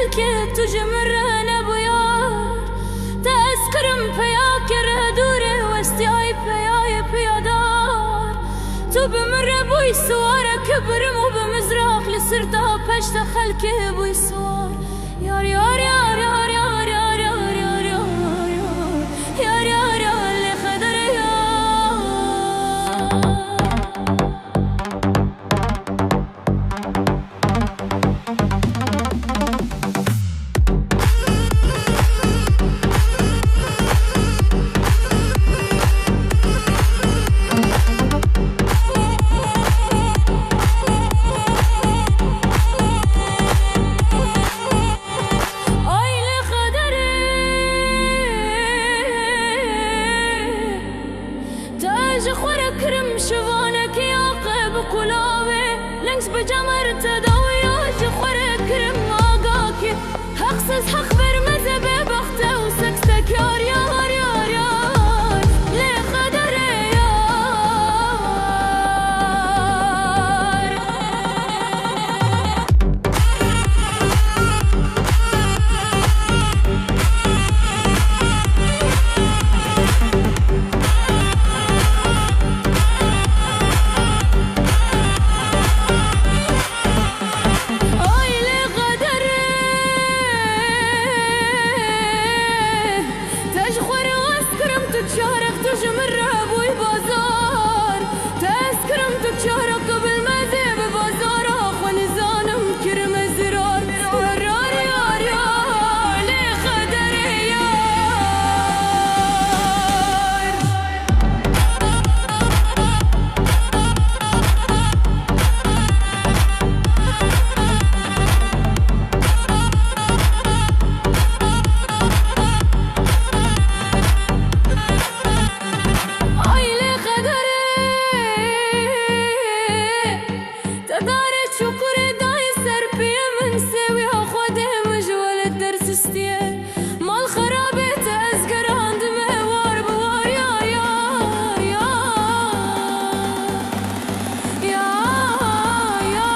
خلكي تجمر نبويار تذكرم فياكر دوري واستياي فياي بيادار تو بمر بوي سوار كبرم وبمزراق لسرتها بشت خلكي بوي سوار يار يار يار يار يار يار يار يار يار يار يار اللي خدر يار خورك رم شوانك يا قلب قلاوي لنكس بجمر تداوي خورك رم آقاكي هقصص حخبر مزبي بخته وسكسك يار يار يار يار لي خدر يار تشارك تجمر ابوي بازار تذكرم تشارك قبل ما زي ببازار اخواني زانم كرم زرار يار يار يار لي خدر يار شكري داي سربية من سويها خودي مجول الدرس استيه مال خرابي تأذكر عند مهوار بوار يا يا يا يا يا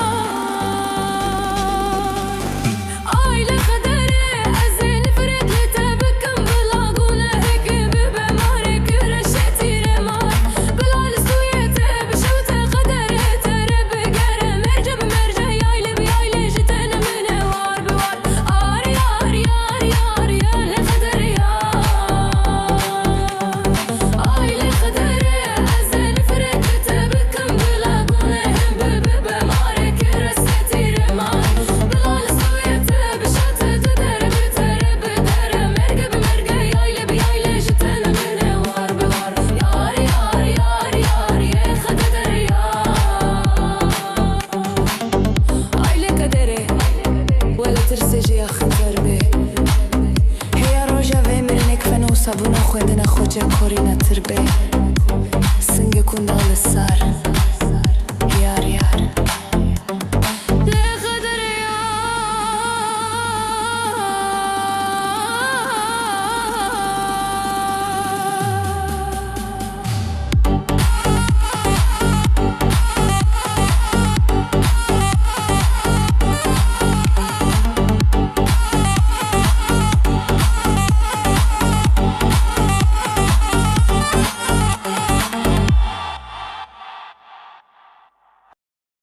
آي لخدري أزين فرد لتبكم بلاقونا هيك ببمارك رشتي رمار بلال سويته بشوته خدري ترب قرم مرجب مرجع يايلي بيايلي جتنا من هوار بوار آر يار يار يار يا لخدر يار آي لخدري أزين فرد لتبكم بلاقونا هم ببمارك رشتي رمار بلال سويته بشوته تدرب ترب درم مرقب مرقع يايلي بيايلي جتنا من هوار بوار يار يار يار يار يا خدر يار آي لكدري ولا ترسجي يا خطر بي هي روجا في مرنك فنوسا بنا خودنا خوجا كورينا تربي سنگه كندال السار